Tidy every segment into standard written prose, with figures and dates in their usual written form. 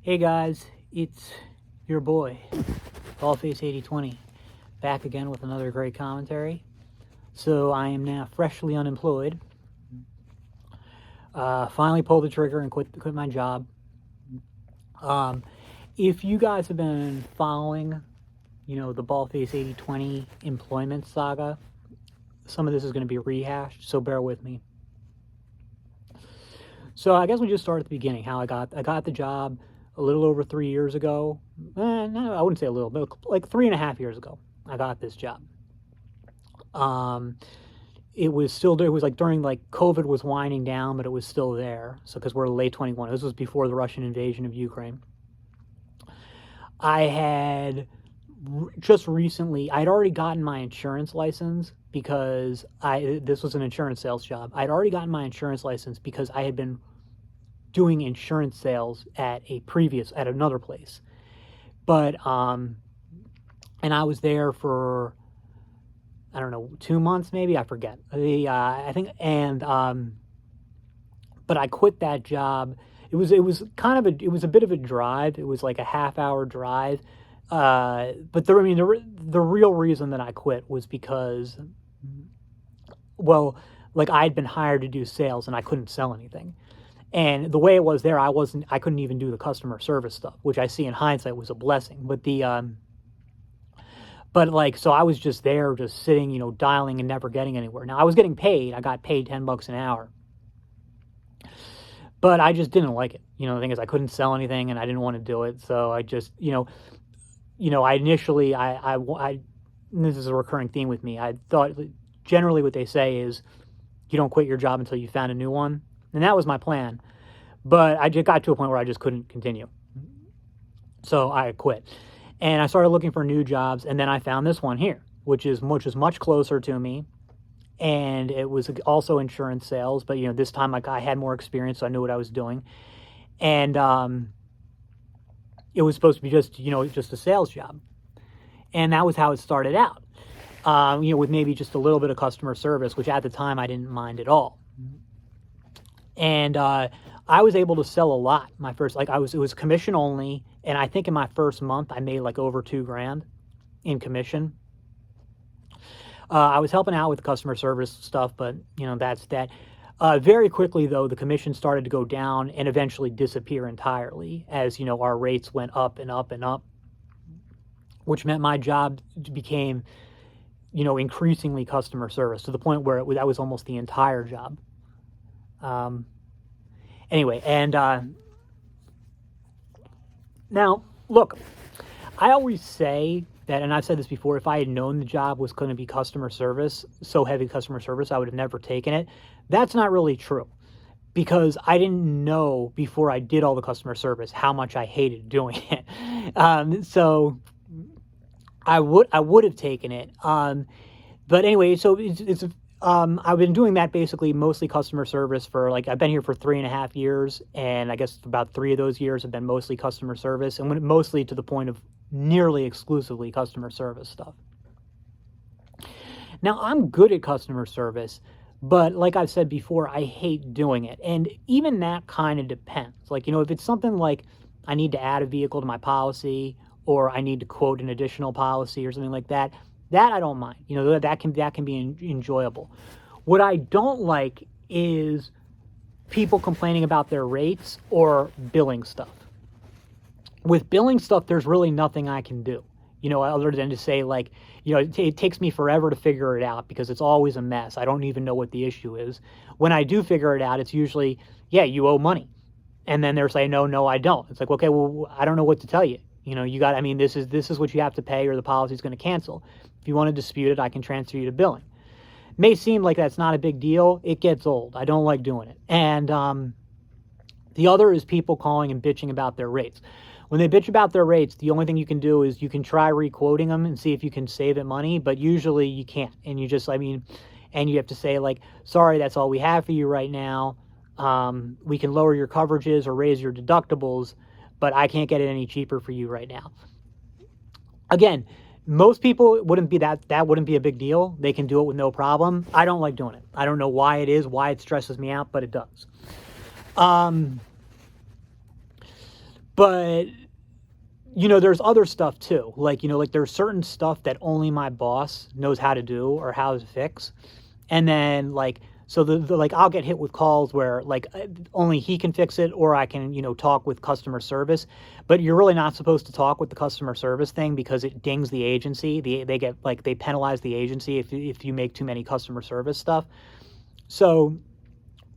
Hey guys, it's your boy, Ballface8020, back again with another great commentary. So I am now freshly unemployed. Finally pulled the trigger and quit my job. If you guys have been following, the Ballface8020 employment saga, some of this is going to be rehashed, so bear with me. So I guess we just start at the beginning. How I got the job a little over 3 years ago. No, I wouldn't say a little, but like 3.5 years ago, I got this job. It was like during like COVID was winding down, but it was still there. So because we're late 21, this was before the Russian invasion of Ukraine. I had just recently, I'd already gotten my insurance license because this was an insurance sales job. I'd already gotten my insurance license because I had been doing insurance sales at another place. But, and I was there for, I don't know, 2 months, maybe, I forget. I think, and, but I quit that job. It was a bit of a drive. It was like a half-hour drive. But the real reason that I quit was because, well, like I'd been hired to do sales and I couldn't sell anything. And the way it was there, I couldn't even do the customer service stuff, which I see in hindsight was a blessing. But so I was just there, just sitting, dialing and never getting anywhere. Now I was getting paid. I got paid $10 an hour. But I just didn't like it. The thing is I couldn't sell anything and I didn't want to do it. So I just, I initially, this is a recurring theme with me. I thought generally what they say is you don't quit your job until you found a new one. And that was my plan. But I just got to a point where I just couldn't continue. So I quit. And I started looking for new jobs. And then I found this one here, which is much closer to me. And it was also insurance sales. But, this time I had more experience, so I knew what I was doing. And it was supposed to be just a sales job. And that was how it started out. With maybe just a little bit of customer service, which at the time I didn't mind at all. And I was able to sell a lot. It was commission only, and I think in my first month I made like over $2,000 in commission. I was helping out with customer service stuff, but that's that. Very quickly though, the commission started to go down and eventually disappear entirely as our rates went up and up and up, which meant my job became increasingly customer service to the point where that was almost the entire job. Anyway, and now, look, I always say that, and I've said this before, if I had known the job was going to be customer service, so heavy customer service, I would have never taken it. That's not really true, because I didn't know before I did all the customer service how much I hated doing it. So I would have taken it. But anyway, so it's I've been doing that basically mostly customer service for I've been here for 3.5 years, and I guess about 3 of those years have been mostly customer service, and mostly to the point of nearly exclusively customer service stuff. Now, I'm good at customer service, but like I've said before, I hate doing it. And even that kind of depends. If it's something like I need to add a vehicle to my policy, or I need to quote an additional policy or something like that, that I don't mind. That can be enjoyable. What I don't like is people complaining about their rates or billing stuff. With billing stuff, there's really nothing I can do, other than to say it takes me forever to figure it out because it's always a mess. I don't even know what the issue is. When I do figure it out, it's usually, yeah, you owe money. And then they're saying, no, I don't. It's like, okay, well, I don't know what to tell you. This is what you have to pay or the policy is going to cancel. If you want to dispute it, I can transfer you to billing. It may seem like that's not a big deal. It gets old. I don't like doing it. And the other is people calling and bitching about their rates. When they bitch about their rates, the only thing you can do is you can try re-quoting them and see if you can save it money, but usually you can't. And you just, and you have to say sorry, that's all we have for you right now. We can lower your coverages or raise your deductibles, but I can't get it any cheaper for you right now. Again, most people wouldn't be that wouldn't be a big deal. They can do it with no problem. I don't like doing it. I don't know why it stresses me out, but it does. But, there's other stuff too. Like, like there's certain stuff that only my boss knows how to do or how to fix. And then like, so the like I'll get hit with calls where like only he can fix it, or I can, talk with customer service. But you're really not supposed to talk with the customer service thing because it dings the agency. They get like, they penalize the agency if you make too many customer service stuff. So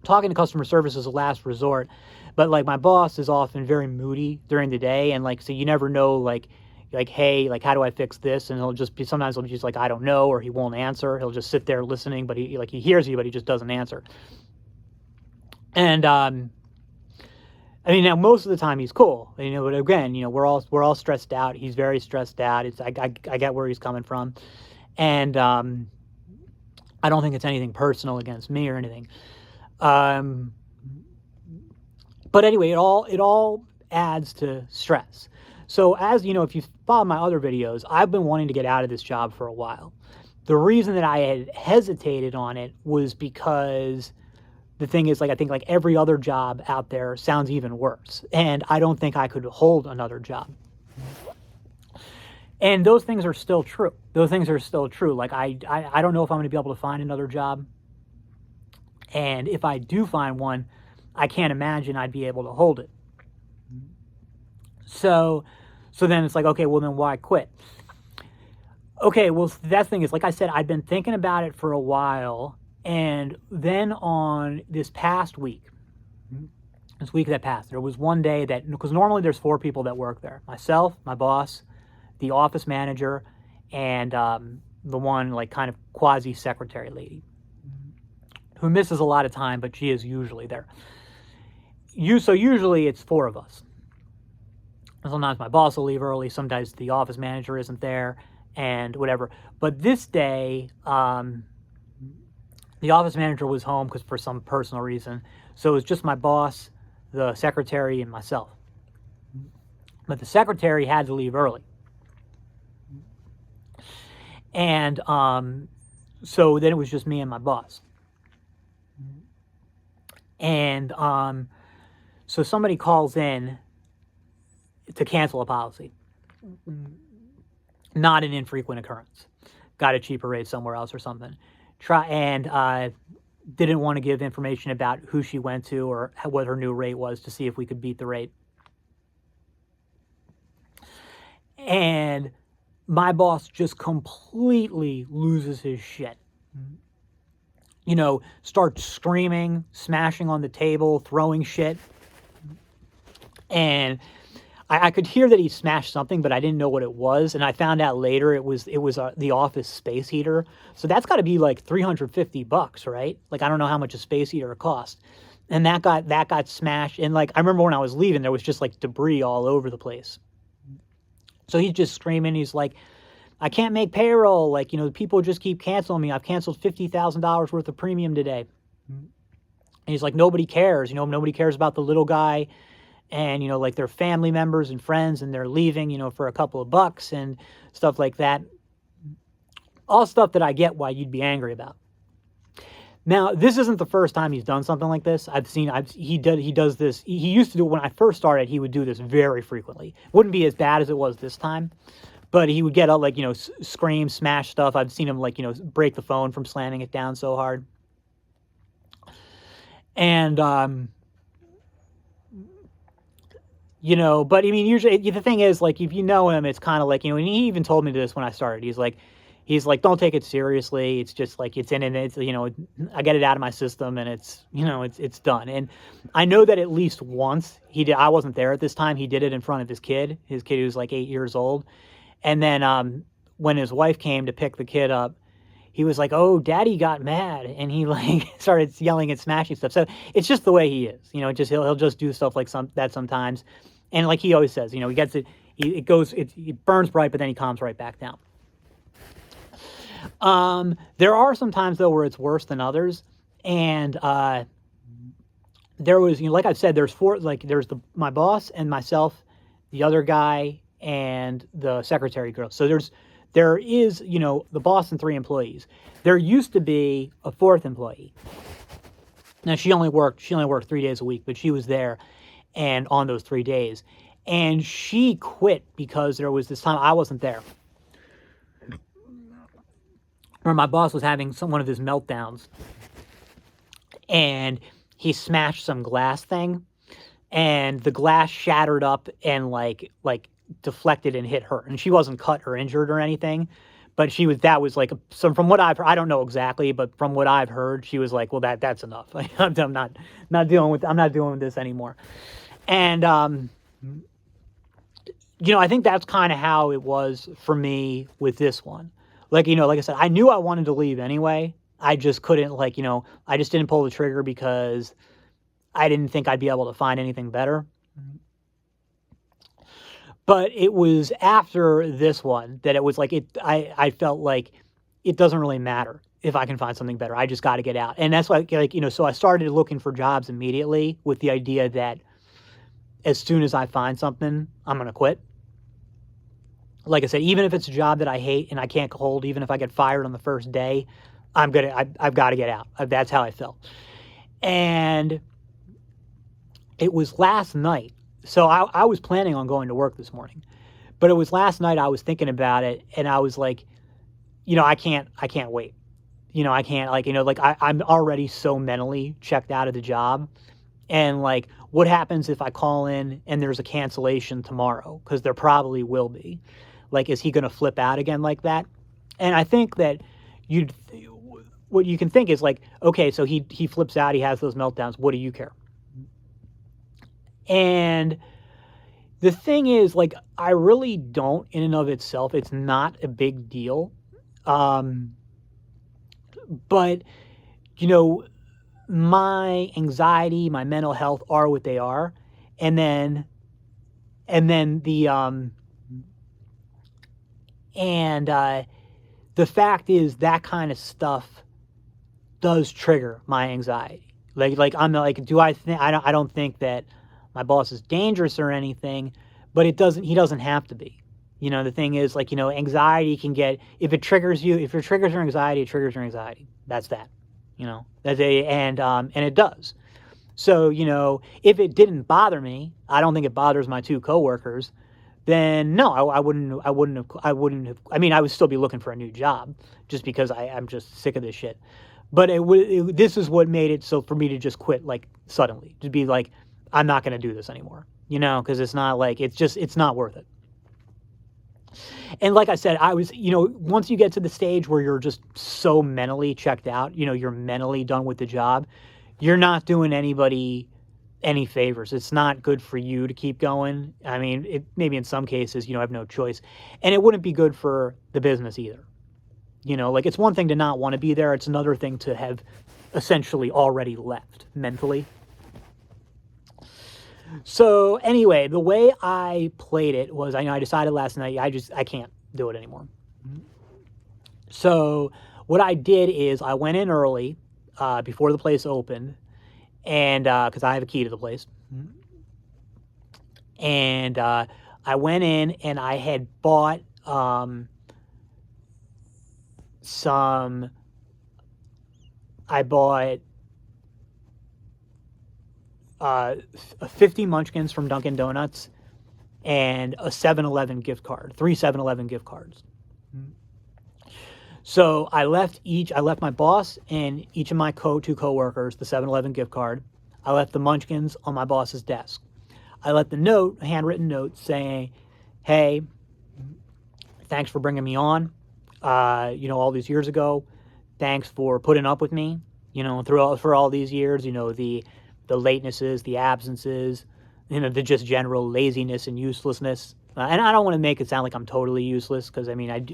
talking to customer service is a last resort. But like my boss is often very moody during the day, and like, so you never know, like, hey, like, how do I fix this? And sometimes he'll just like, I don't know, or he won't answer. He'll just sit there listening, but he hears you, but he just doesn't answer. And I mean, now most of the time he's cool, but again, we're all stressed out. He's very stressed out. I get where he's coming from, and I don't think it's anything personal against me or anything. But anyway, it all adds to stress. So as if you follow my other videos, I've been wanting to get out of this job for a while. The reason that I had hesitated on it was because the thing is, like, I think like every other job out there sounds even worse. And I don't think I could hold another job. And those things are still true. Like, I don't know if I'm going to be able to find another job. And if I do find one, I can't imagine I'd be able to hold it. So then it's like, okay, well then why quit? Okay, well that thing is, like I said, I'd been thinking about it for a while, and then on this week that passed, there was one day that, because normally there's 4 people that work there: myself, my boss, the office manager, and the one like kind of quasi secretary lady who misses a lot of time, but she is usually there. So usually it's 4 of us. Sometimes my boss will leave early. Sometimes the office manager isn't there, and whatever. But this day, the office manager was home because for some personal reason. So it was just my boss, the secretary, and myself. But the secretary had to leave early. And so then it was just me and my boss. And so somebody calls in to cancel a policy. Not an infrequent occurrence. Got a cheaper rate somewhere else or something. Didn't want to give information about who she went to or what her new rate was to see if we could beat the rate. And my boss just completely loses his shit. Starts screaming, smashing on the table, throwing shit. And I could hear that he smashed something, but I didn't know what it was. And I found out later it was the office space heater. So that's got to be like $350, right? Like, I don't know how much a space heater cost. And that got smashed. And like, I remember when I was leaving, there was just like debris all over the place. So he's just screaming. He's like, I can't make payroll. Like, people just keep canceling me. I've canceled $50,000 worth of premium today. And he's like, nobody cares. Nobody cares about the little guy. And, like, their family members and friends, and they're leaving, for a couple of bucks and stuff like that. All stuff that I get why you'd be angry about. Now, this isn't the first time he's done something like this. He does this. He used to do it when I first started. He would do this very frequently. Wouldn't be as bad as it was this time. But he would get up, like, scream, smash stuff. I've seen him, like, break the phone from slamming it down so hard. And, but I mean, usually the thing is, like, if you know him, it's kind of like, and he even told me this when I started. He's like, don't take it seriously. It's just like, it's in and it's, I get it out of my system and it's, it's done. And I know that at least once he did. I wasn't there at this time. He did it in front of his kid who was like 8 years old. And then when his wife came to pick the kid up, he was like, oh, daddy got mad. And he like started yelling and smashing stuff. So it's just the way he is, he'll just do stuff like that sometimes. And like he always says, he gets it, it burns bright, but then he calms right back down. There are some times though where it's worse than others. And there was, like I've said, there's 4, like there's my boss and myself, the other guy, and the secretary girl. So there is, the boss and 3 employees. There used to be a 4th employee. Now she only worked 3 days a week, but she was there and on those 3 days. And she quit because there was this time I wasn't there, where my boss was having one of his meltdowns, and he smashed some glass thing, and the glass shattered up and like deflected and hit her, and she wasn't cut or injured or anything, but that was like so from what I've heard, I don't know exactly, but from what I've heard, she was like, well, that's enough. I'm not dealing with this anymore. And I think that's kind of how it was for me with this one. Like I said, I knew I wanted to leave anyway. I just couldn't, I just didn't pull the trigger because I didn't think I'd be able to find anything better. But it was after this one that it was like I felt like it doesn't really matter if I can find something better. I just got to get out. And that's why, so I started looking for jobs immediately with the idea that as soon as I find something, I'm going to quit. Like I said, even if it's a job that I hate and I can't hold, even if I get fired on the first day, I've got to get out. That's how I felt. And it was last night. So I was planning on going to work this morning, but it was last night I was thinking about it, and I was like, I can't wait. I can't, I'm already so mentally checked out of the job. And like, what happens if I call in and there's a cancellation tomorrow? Because there probably will be. Like, is he going to flip out again like that? And I think that what you can think is like, okay, so he flips out, he has those meltdowns. What do you care? And the thing is, like, I really don't in and of itself. It's not a big deal. But, my anxiety, my mental health are what they are. And then the fact is that kind of stuff does trigger my anxiety. Like I'm like, I don't think that my boss is dangerous or anything, but he doesn't have to be. The thing is, like, anxiety can get, if it triggers you, if it triggers your anxiety, it triggers your anxiety. That's that. And it does. So, if it didn't bother me, I don't think it bothers my two coworkers, then no, I wouldn't have, I mean, I would still be looking for a new job just because I'm just sick of this shit. But this is what made it so for me to just quit, like, suddenly, to be like, I'm not going to do this anymore, because it's not like, it's not worth it. And like I said, I was, once you get to the stage where you're just so mentally checked out, you're mentally done with the job, you're not doing anybody any favors. It's not good for you to keep going. I mean, maybe in some cases, have no choice. And it wouldn't be good for the business either. Like, it's one thing to not want to be there. It's another thing to have essentially already left mentally. So anyway, the way I played it was, I decided last night, I can't do it anymore. So what I did is I went in early, before the place opened, and because I have a key to the place. And I went in and I had bought I bought 50 Munchkins from Dunkin' Donuts and a 7-Eleven gift card, 3 7-Eleven gift cards. So I left my boss and each of my two coworkers the 7-Eleven gift card. I left the Munchkins on my boss's desk. I left a handwritten note saying, hey, thanks for bringing me on, all these years ago. Thanks for putting up with me, for all these years, the latenesses, the absences, the just general laziness and uselessness. And I don't want to make it sound like I'm totally useless, because I mean, I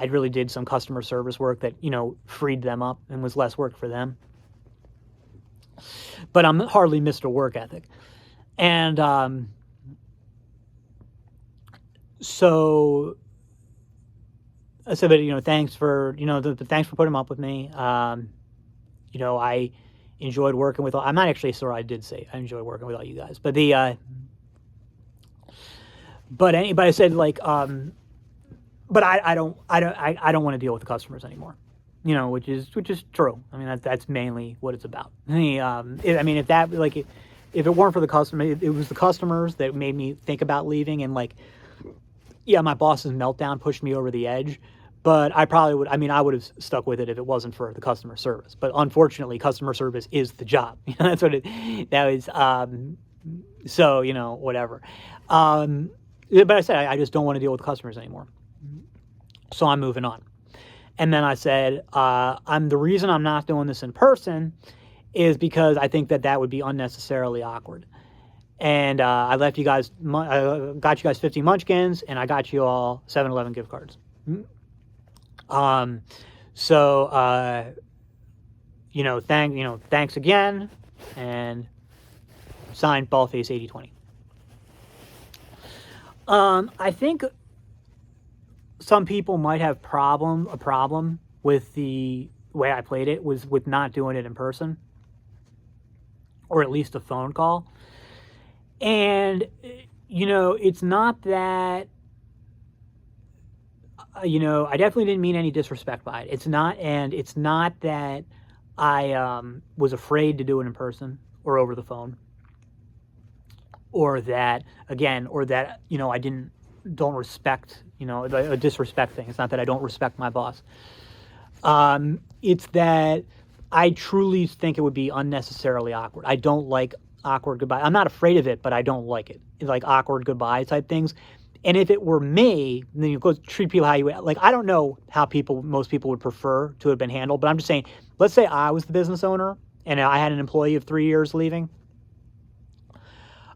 really did some customer service work that, freed them up and was less work for them. But I'm hardly Mr. Work Ethic. And so I said, but, thanks for, thanks for putting up with me. I enjoyed working with I'm not actually sure I did say I enjoyed working with all you guys, but but I said, like, but I don't want to deal with the customers anymore, which is true. I mean, that's mainly what it's about. I mean, if that, like, if it weren't for the customer, it was the customers that made me think about leaving. And like, yeah, my boss's meltdown pushed me over the edge, but I probably would, I mean, I would have stuck with it if it wasn't for the customer service. But unfortunately, customer service is the job. That's what that was. So, whatever. But I said, I just don't want to deal with customers anymore. So I'm moving on. And then I said, the reason I'm not doing this in person is because I think that would be unnecessarily awkward. And I got you guys 50 munchkins, and I got you all 7-Eleven gift cards. So thanks again, and signed Ballface 8020. I think some people might have a problem with the way I played it, was with not doing it in person, or at least a phone call. And, it's not that, I definitely didn't mean any disrespect by it. It's not that I was afraid to do it in person or over the phone, or that I don't respect, a disrespect thing. It's not that I don't respect my boss. It's that I truly think it would be unnecessarily awkward. I don't like awkward goodbye. I'm not afraid of it, but I don't like it. It's like awkward goodbye type things. And if it were me, then you go treat people how you like. I don't know how most people would prefer to have been handled, but I'm just saying, let's say I was the business owner and I had an employee of 3 years leaving.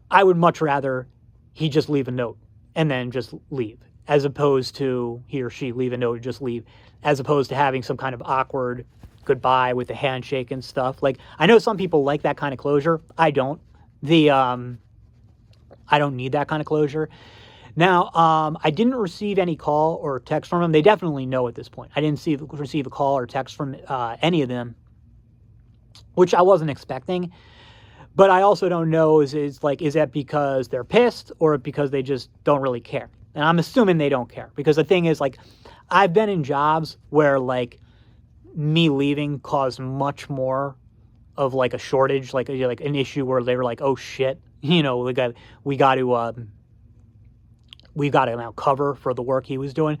I would much rather he just leave a note and then just leave, as opposed to he or she leave a note and just leave, as opposed to having some kind of awkward goodbye with a handshake and stuff. Like, I know some people like that kind of closure. I don't. I don't need that kind of closure. Now, I didn't receive any call or text from them. They definitely know at this point. I didn't receive a call or text from any of them, which I wasn't expecting. But I also don't know, is that because they're pissed or because they just don't really care? And I'm assuming they don't care, because the thing is, like, I've been in jobs where, like, me leaving caused much more of, like, a shortage, like an issue where they were like, oh shit, we got to now cover for the work he was doing.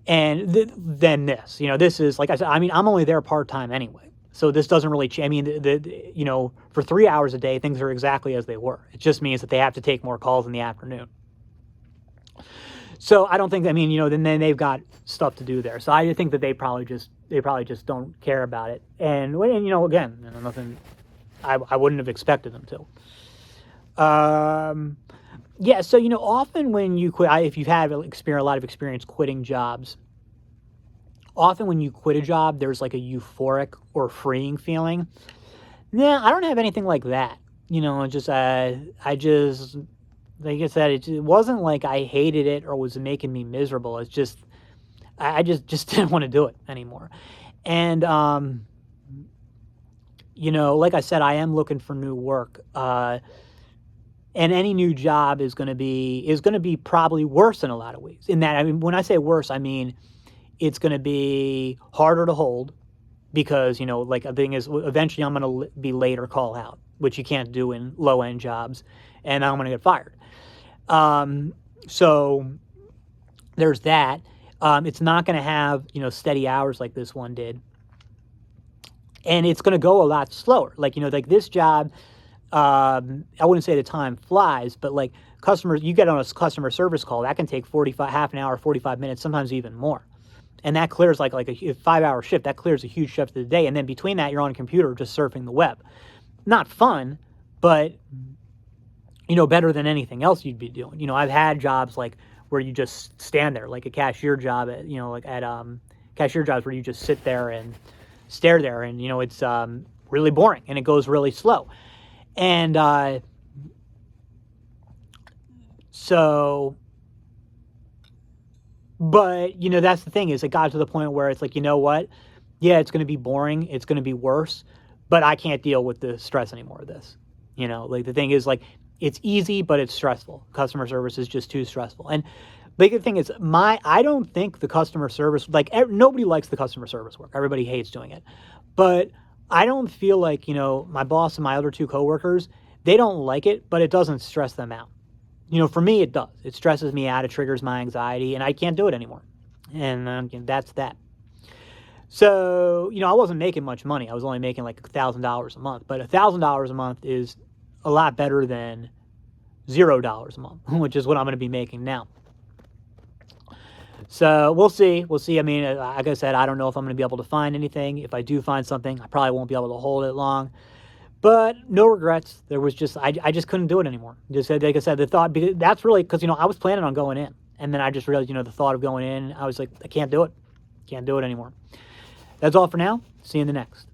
And then this, this is, like I said, I mean, I'm only there part-time anyway. So this doesn't really change. I mean, for 3 hours a day, things are exactly as they were. It just means that they have to take more calls in the afternoon. So I don't think, then they've got stuff to do there. So I think that they probably just don't care about it. And again, nothing, I wouldn't have expected them to. Yeah. So, often when you quit, if you've had a lot of experience quitting jobs, often when you quit a job, there's like a euphoric or freeing feeling. Yeah, I don't have anything like that. Like I said, it wasn't like I hated it or was making me miserable. It's just, I just didn't want to do it anymore. And, like I said, I am looking for new work. And any new job is going to be probably worse in a lot of ways. In that, when I say worse, I mean, it's going to be harder to hold, because, like, the thing is, eventually I'm going to be late or call out, which you can't do in low-end jobs, and I'm going to get fired. So there's that. It's not going to have, steady hours like this one did. And it's going to go a lot slower. Like, like this job, I wouldn't say the time flies, but like customers, you get on a customer service call, that can take half an hour, 45 minutes, sometimes even more. And that clears like a 5-hour shift. That clears a huge shift of the day. And then between that, you're on a computer just surfing the web. Not fun, but, better than anything else you'd be doing. I've had jobs like where you just stand there, like a cashier job at, cashier jobs where you just sit there and stare there, and, it's really boring and it goes really slow. And so, but, that's the thing, is it got to the point where it's like, what? Yeah, it's going to be boring. It's going to be worse, but I can't deal with the stress anymore of this. Like the thing is, like, it's easy, but it's stressful. Customer service is just too stressful. And the good thing is, I don't think the customer service, like, nobody likes the customer service work. Everybody hates doing it. But I don't feel like, my boss and my other two coworkers, they don't like it, but it doesn't stress them out. You know, for me, it does. It stresses me out. It triggers my anxiety, and I can't do it anymore. And that's that. So, you know, I wasn't making much money. I was only making like $1,000 a month. But $1,000 a month is a lot better than $0 a month, which is what I'm going to be making now. So we'll see. We'll see. I mean, like I said, I don't know if I'm going to be able to find anything. If I do find something, I probably won't be able to hold it long. But no regrets. There was just, I just couldn't do it anymore. Just like I said, the thought, because that's really, because, you know, I was planning on going in. And then I just realized, you know, the thought of going in, I was like, I can't do it. Can't do it anymore. That's all for now. See you in the next.